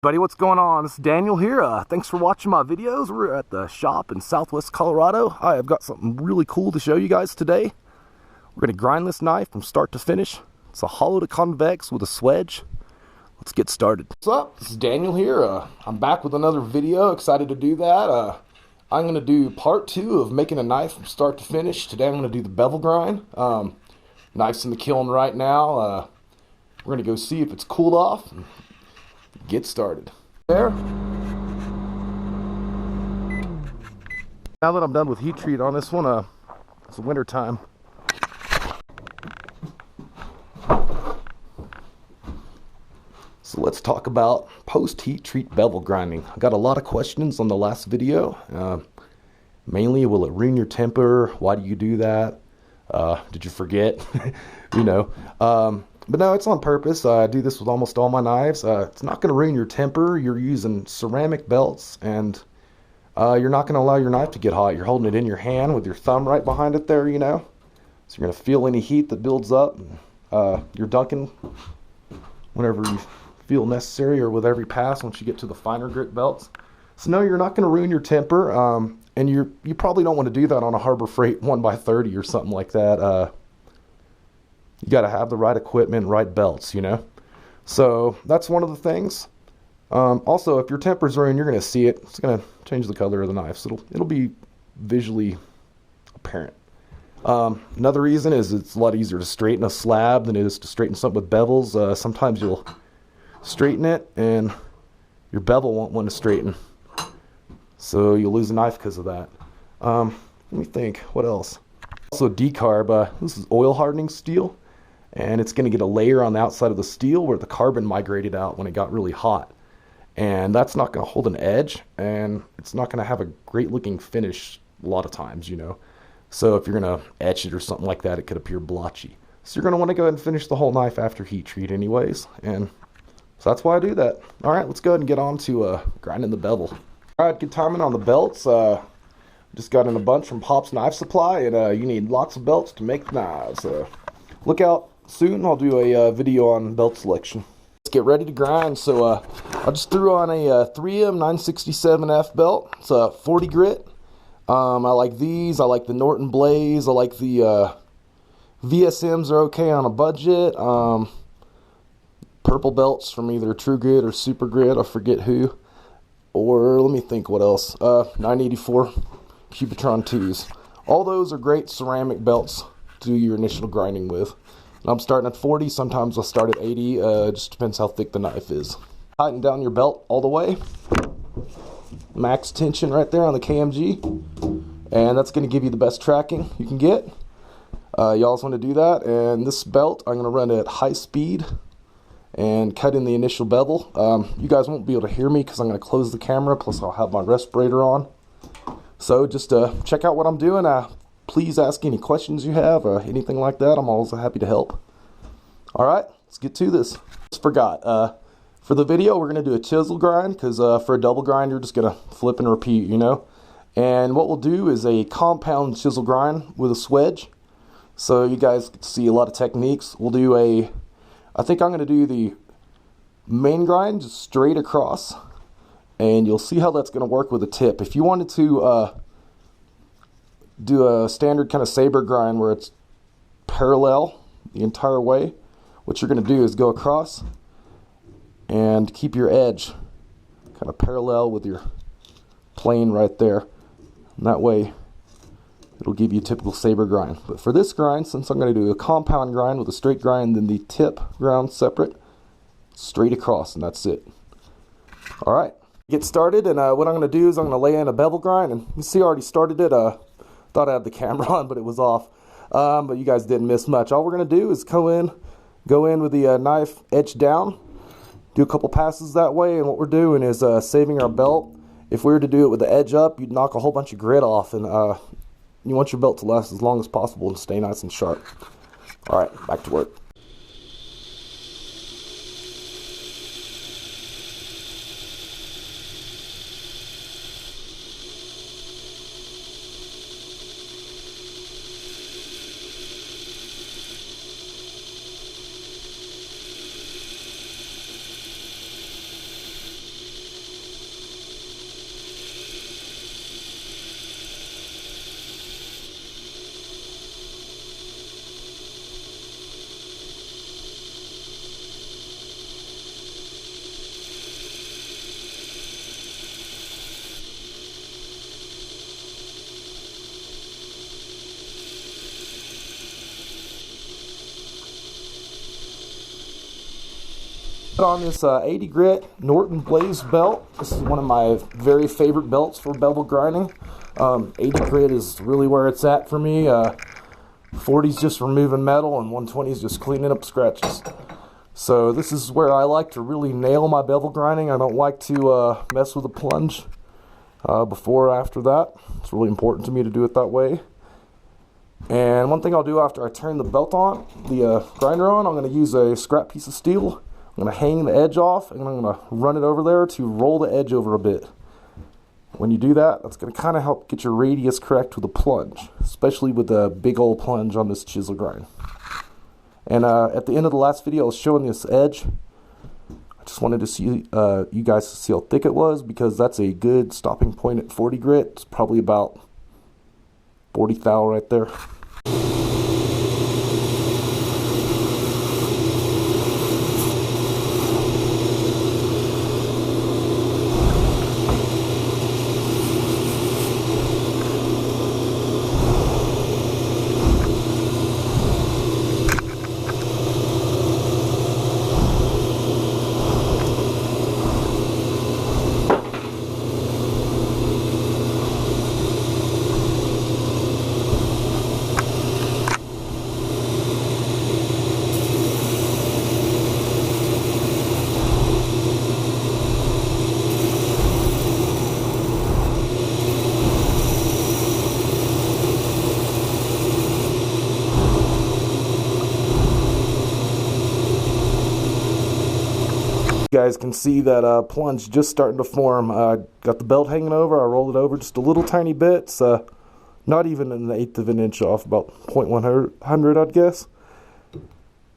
Buddy, what's going on? This is Daniel here. Thanks for watching my videos. We're at the shop in Southwest Colorado. I've got something really cool to show you guys today. We're going to grind this knife from start to finish. It's a hollow to convex with a swedge. Let's get started. What's up? This is Daniel here. I'm back with another video. Excited to do that. I'm going to do part 2 of making a knife from start to finish. Today I'm going to do the bevel grind. Knife's in the kiln right now. We're going to go see if it's cooled off. Get started. There. Now that I'm done with heat treat on this one, it's winter time. So let's talk about post heat treat bevel grinding. I got a lot of questions on the last video. Mainly, will it ruin your temper? Why do you do that? Did you forget? You know. But no, it's on purpose. I do this with almost all my knives. It's not going to ruin your temper. You're using ceramic belts, and you're not going to allow your knife to get hot. You're holding it in your hand with your thumb right behind it there, you know. So you're going to feel any heat that builds up. You're dunking whenever you feel necessary, or with every pass once you get to the finer grit belts. So no, you're not going to ruin your temper, and you probably don't want to do that on a Harbor Freight 1x30 or something like that. You got to have the right equipment, right belts, you know. So that's one of the things. Also, if your temper's ruined, you're going to see it. It's going to change the color of the knife, so it'll be visually apparent. Another reason is it's a lot easier to straighten a slab than it is to straighten something with bevels. Sometimes you'll straighten it and your bevel won't want to straighten, so you'll lose a knife because of that. Let me think, what else? Also decarb, this is oil hardening steel, and it's going to get a layer on the outside of the steel where the carbon migrated out when it got really hot, and that's not going to hold an edge, and it's not going to have a great looking finish a lot of times, you know. So if you're going to etch it or something like that, it could appear blotchy. So you're going to want to go ahead and finish the whole knife after heat treat anyways, and so that's why I do that. Alright, let's go ahead and get on to grinding the bevel. Alright, good timing on the belts. Just got in a bunch from Pop's Knife Supply, and you need lots of belts to make knives. Look out soon, I'll do a video on belt selection. Let's get ready to grind. So I just threw on a 3M 967F belt. It's a 40 grit. I like these. I like the Norton Blaze. I like the VSMs are okay on a budget. Purple belts from either True Grit or Super Grit, I forget who. Or let me think what else. 984 Cubitron 2s. All those are great ceramic belts to do your initial grinding with. And I'm starting at 40, sometimes I'll start at 80, just depends how thick the knife is. Tighten down your belt all the way. Max tension right there on the KMG. And that's going to give you the best tracking you can get. You also want to do that. And this belt, I'm going to run at high speed and cut in the initial bevel. You guys won't be able to hear me because I'm going to close the camera, plus I'll have my respirator on. So just check out what I'm doing. Please ask any questions you have or anything like that. I'm always happy to help. Alright, let's get to this. Just forgot. For the video, we're going to do a chisel grind, because for a double grind, you're just going to flip and repeat, you know. And what we'll do is a compound chisel grind with a swedge. So you guys can see a lot of techniques. We'll do I think I'm going to do the main grind just straight across, and you'll see how that's going to work with a tip. If you wanted to do a standard kind of saber grind where it's parallel the entire way, what you're going to do is go across and keep your edge kind of parallel with your plane right there. And that way it'll give you a typical saber grind. But for this grind, since I'm going to do a compound grind with a straight grind, then the tip ground separate, straight across, and that's it. Alright, get started, and what I'm going to do is I'm going to lay in a bevel grind, and you see I already started it. Thought I had the camera on, but it was off. But you guys didn't miss much. All we're going to do is go in with the knife edge down, do a couple passes that way, and what we're doing is saving our belt. If we were to do it with the edge up, you'd knock a whole bunch of grit off, and you want your belt to last as long as possible and stay nice and sharp. Alright, back to work. Put on this 80 grit Norton Blaze belt. This is one of my very favorite belts for bevel grinding. 80 grit is really where it's at for me. 40 is just removing metal, and 120 is just cleaning up scratches. So this is where I like to really nail my bevel grinding. I don't like to mess with a plunge before or after that. It's really important to me to do it that way. And one thing I'll do after I turn the belt on, the grinder on, I'm going to use a scrap piece of steel. I'm going to hang the edge off, and I'm going to run it over there to roll the edge over a bit. When you do that, that's going to kind of help get your radius correct with a plunge, especially with a big old plunge on this chisel grind. And at the end of the last video, I was showing this edge. I just wanted to see you guys to see how thick it was, because that's a good stopping point at 40 grit. It's probably about 40 thou right there. You guys can see that plunge just starting to form. Got the belt hanging over. I rolled it over just a little tiny bit. It's not even an eighth of an inch off, about 0.100 I'd guess.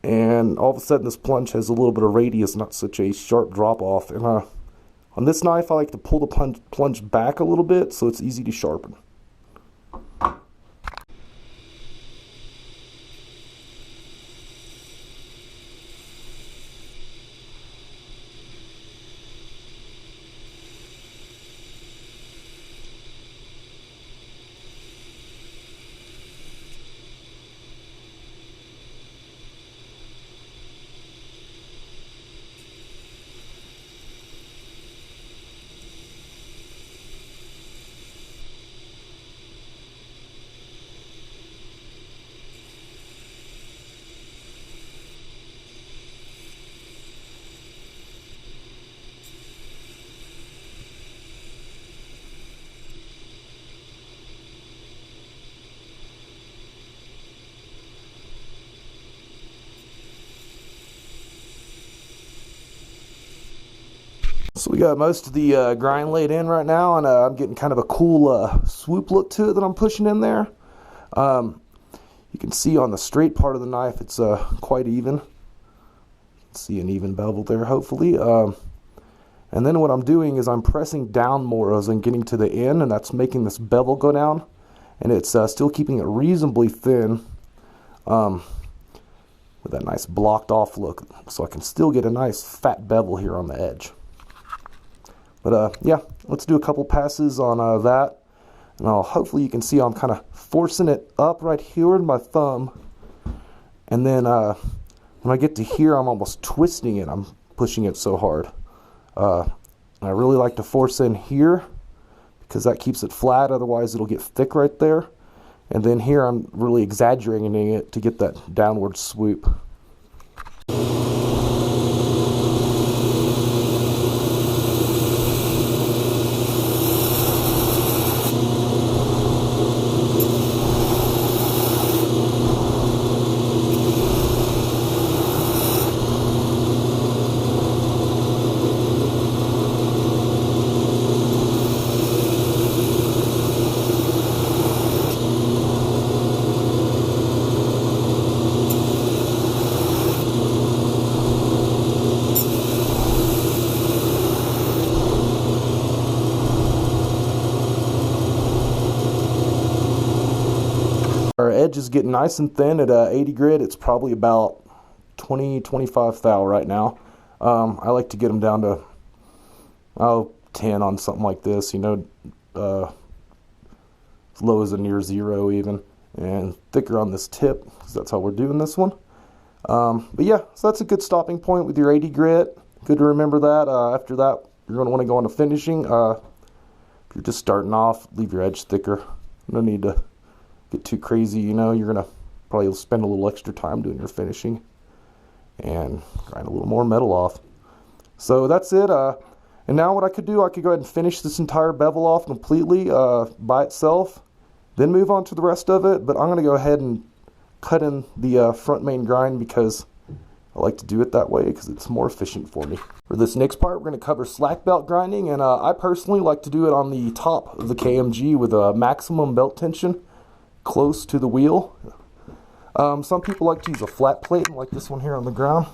And all of a sudden this plunge has a little bit of radius, not such a sharp drop off. And on this knife I like to pull the plunge back a little bit so it's easy to sharpen. So we got most of the grind laid in right now, and I'm getting kind of a cool swoop look to it that I'm pushing in there. You can see on the straight part of the knife it's quite even. You can see an even bevel there, hopefully. And then what I'm doing is I'm pressing down more as I'm getting to the end, and that's making this bevel go down. And it's still keeping it reasonably thin with that nice blocked off look, so I can still get a nice fat bevel here on the edge. But yeah, let's do a couple passes on that. And hopefully you can see I'm kind of forcing it up right here with my thumb. And then when I get to here, I'm almost twisting it. I'm pushing it so hard. I really like to force in here because that keeps it flat. Otherwise, it'll get thick right there. And then here, I'm really exaggerating it to get that downward swoop. Our edge is getting nice and thin at 80 grit. It's probably about 20-25 thou right now. I like to get them down to 10 on something like this, you know, as low as a near 0 even, and thicker on this tip because that's how we're doing this one. But yeah, so that's a good stopping point with your 80 grit. Good to remember that. After that, you're going to want to go on to finishing. If you're just starting off, leave your edge thicker. No need to get too crazy, you know. You're going to probably spend a little extra time doing your finishing and grind a little more metal off. So that's it. And now what I could do, I could go ahead and finish this entire bevel off completely by itself, then move on to the rest of it. But I'm going to go ahead and cut in the front main grind because I like to do it that way because it's more efficient for me. For this next part, we're going to cover slack belt grinding, and I personally like to do it on the top of the KMG with a maximum belt tension close to the wheel. Some people like to use a flat plating like this one here on the ground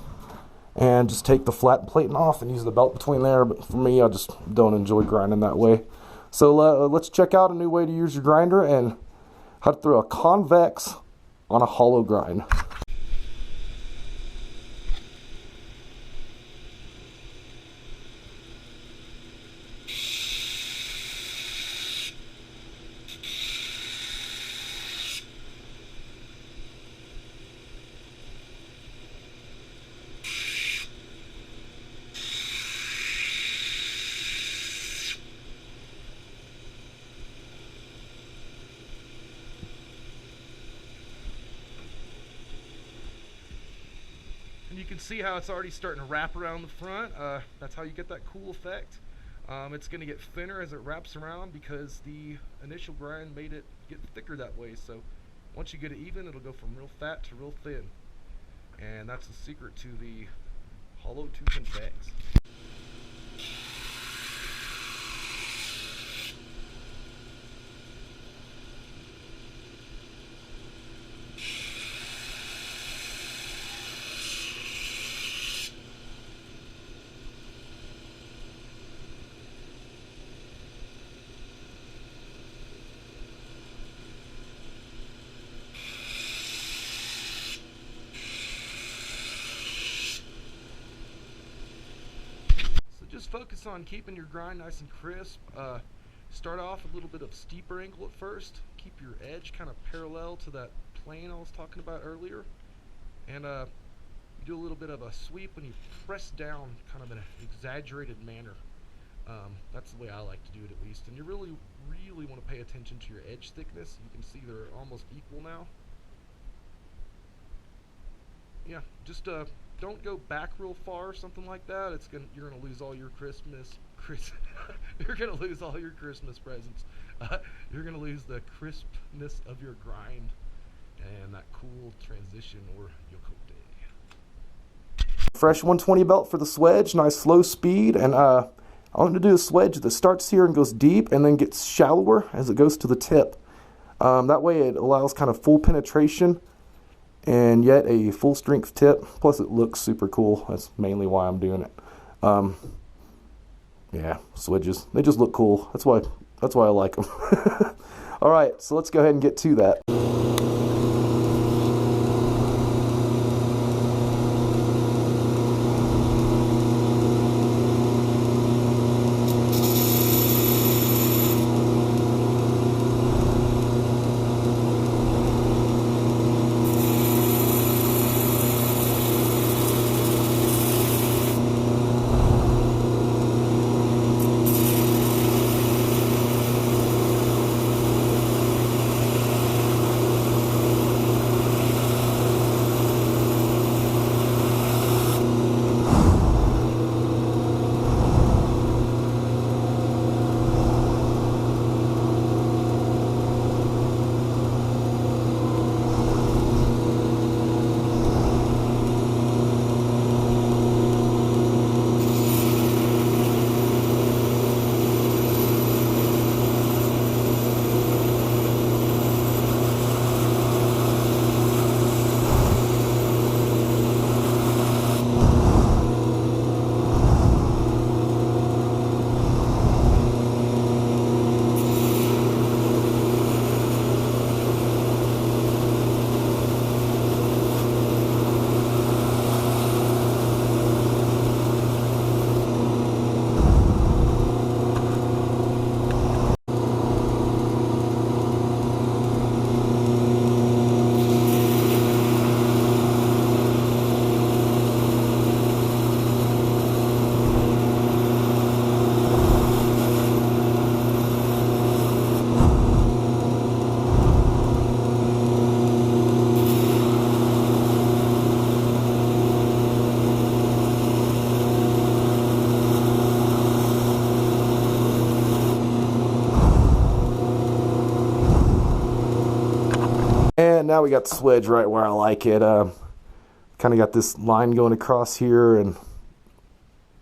and just take the flat plating off and use the belt between there, but for me, I just don't enjoy grinding that way. So let's check out a new way to use your grinder and how to throw a convex on a hollow grind. And you can see how it's already starting to wrap around the front. That's how you get that cool effect. It's going to get thinner as it wraps around because the initial grind made it get thicker that way. So once you get it even, it'll go from real fat to real thin. And that's the secret to the hollow tooth and bags. Just focus on keeping your grind nice and crisp. Start off a little bit of steeper angle at first. Keep your edge kind of parallel to that plane I was talking about earlier. And you do a little bit of a sweep when you press down kind of in an exaggerated manner. That's the way I like to do it at least. And you really want to pay attention to your edge thickness. You can see they're almost equal now. Yeah, just don't go back real far or something like that. You're gonna lose all your you're gonna lose all your Christmas presents. You're gonna lose the crispness of your grind and that cool transition or Yokote. Fresh 120 belt for the Swedge, nice slow speed, and I want to do a Swedge that starts here and goes deep and then gets shallower as it goes to the tip. That way it allows kind of full penetration and yet a full strength tip, plus it looks super cool. That's mainly why I'm doing it. Yeah, Swedges, they just look cool. That's why I like them. Alright, so let's go ahead and get to that. now we got the Swedge right where I like it. Kind of got this line going across here, and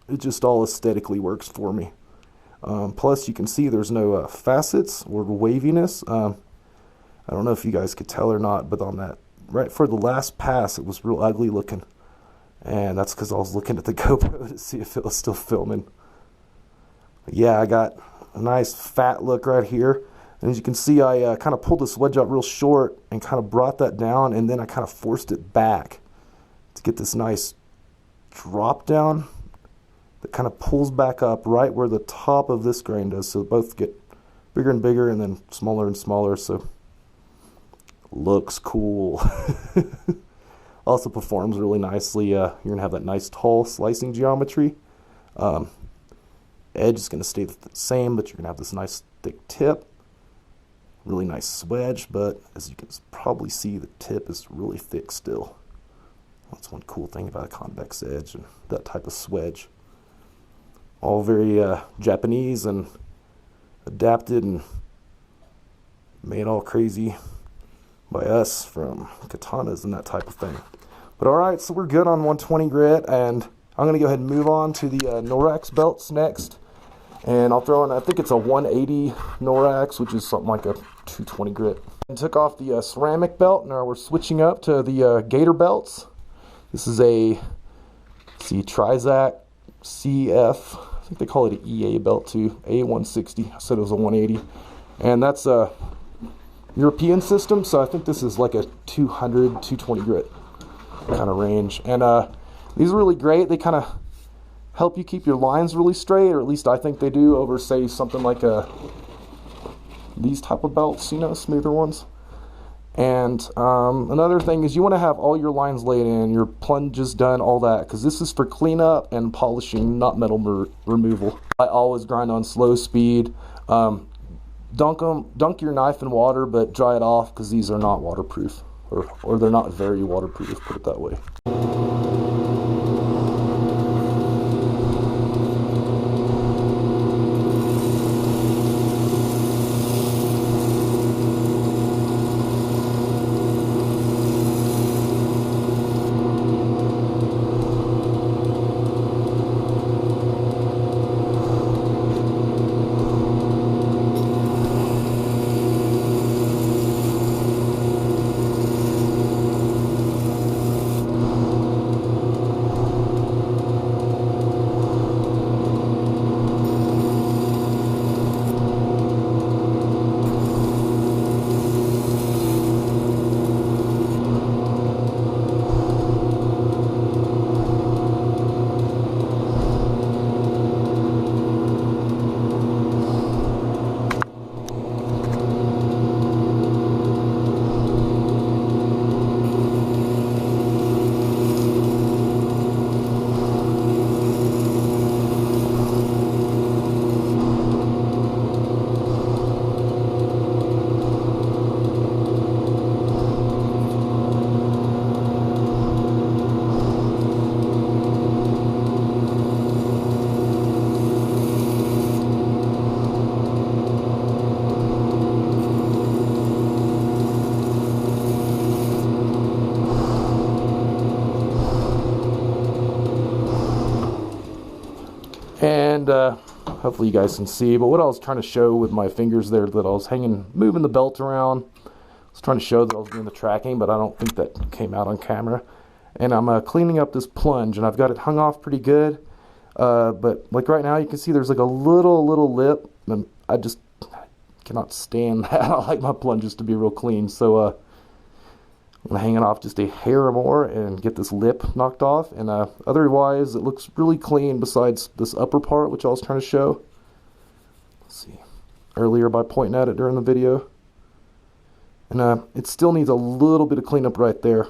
it just all aesthetically works for me. Plus, you can see there's no facets or waviness. I don't know if you guys could tell or not, but on that, right for the last pass, it was real ugly looking. And that's because I was looking at the GoPro to see if it was still filming. But yeah, I got a nice fat look right here. And as you can see, I kind of pulled the Swedge up real short and kind of brought that down, and then I kind of forced it back to get this nice drop down that kind of pulls back up right where the top of this grain does. So both get bigger and bigger and then smaller and smaller. So looks cool. Also performs really nicely. You're going to have that nice tall slicing geometry. Edge is going to stay the same, but you're going to have this nice thick tip. Really nice Swedge, but as you can probably see, the tip is really thick still. That's one cool thing about a convex edge and that type of Swedge. All very Japanese and adapted and made all crazy by us from katanas and that type of thing. But alright, so we're good on 120 grit, and I'm going to go ahead and move on to the Norax belts next. And I'll throw in, I think it's a 180 Norax, which is something like a 220 grit. And took off the ceramic belt, now we're switching up to the gator belts. This is a, Trizac CF, I think they call it an EA belt too, A160, I said it was a 180. And that's a European system, so I think this is like a 200, 220 grit kind of range. And these are really great. They kind of help you keep your lines really straight, or at least I think they do, over say something like these type of belts, you know, smoother ones. And another thing is you want to have all your lines laid in, your plunges done, all that, because this is for cleanup and polishing, not metal removal. I always grind on slow speed. Dunk your knife in water, but dry it off, because these are not waterproof, or they're not very waterproof, put it that way. And hopefully you guys can see, but what I was trying to show with my fingers there, that I was moving the belt around, I was trying to show that I was doing the tracking, but I don't think that came out on camera. And I'm cleaning up this plunge, and I've got it hung off pretty good, but like right now you can see there's like a little lip, and I just cannot stand that. I like my plunges to be real clean, so I'm going to hang it off just a hair more and get this lip knocked off. And otherwise, it looks really clean besides this upper part, which I was trying to show. Let's see. Earlier by pointing at it during the video. And it still needs a little bit of cleanup right there.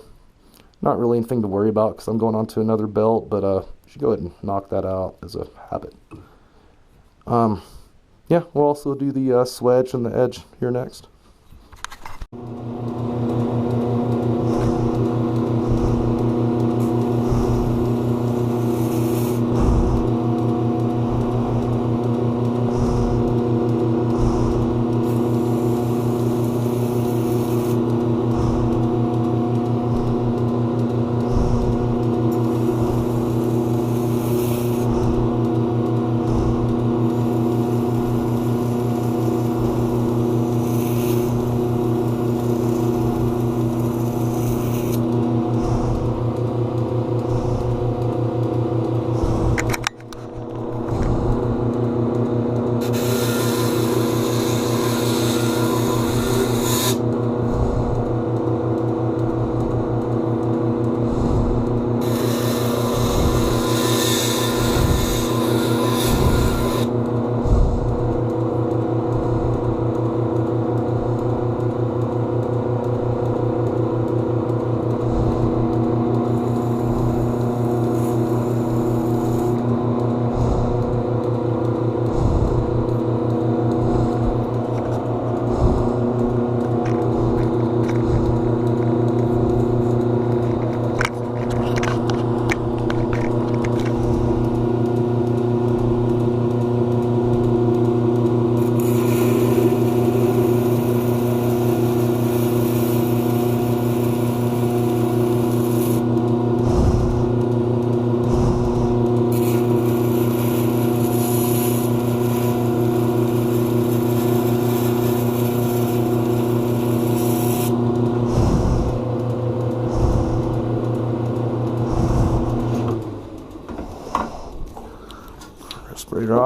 Not really anything to worry about because I'm going on to another belt, but I should go ahead and knock that out as a habit. Yeah, we'll also do the Swedge and the edge here next.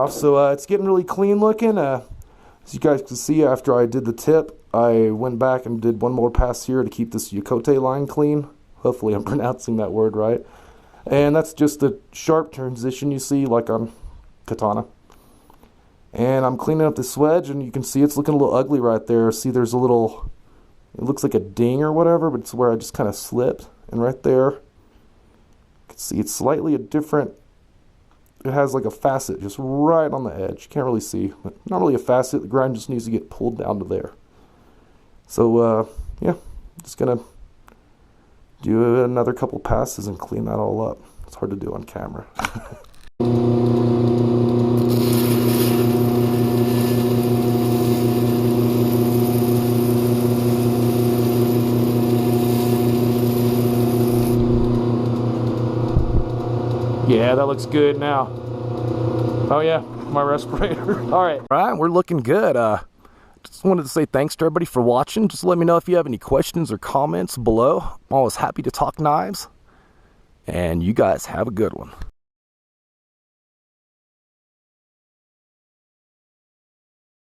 off. So it's getting really clean looking. As you guys can see, after I did the tip, I went back and did one more pass here to keep this Yokote line clean. Hopefully I'm pronouncing that word right. And that's just the sharp transition you see like on katana. And I'm cleaning up the Swedge, and you can see it's looking a little ugly right there. See, there's a little, it looks like a ding or whatever, but it's where I just kind of slipped. And right there, you can see it's slightly a different, it has like a facet just right on the edge. You can't really see, but not really a facet. The grind just needs to get pulled down to there. So, yeah, just gonna do another couple passes and clean that all up. It's hard to do on camera. Yeah, that looks good now. Oh yeah, my respirator. All right, we're looking good. Just wanted to say thanks to everybody for watching. Just let me know if you have any questions or comments below. I'm always happy to talk knives. And you guys have a good one.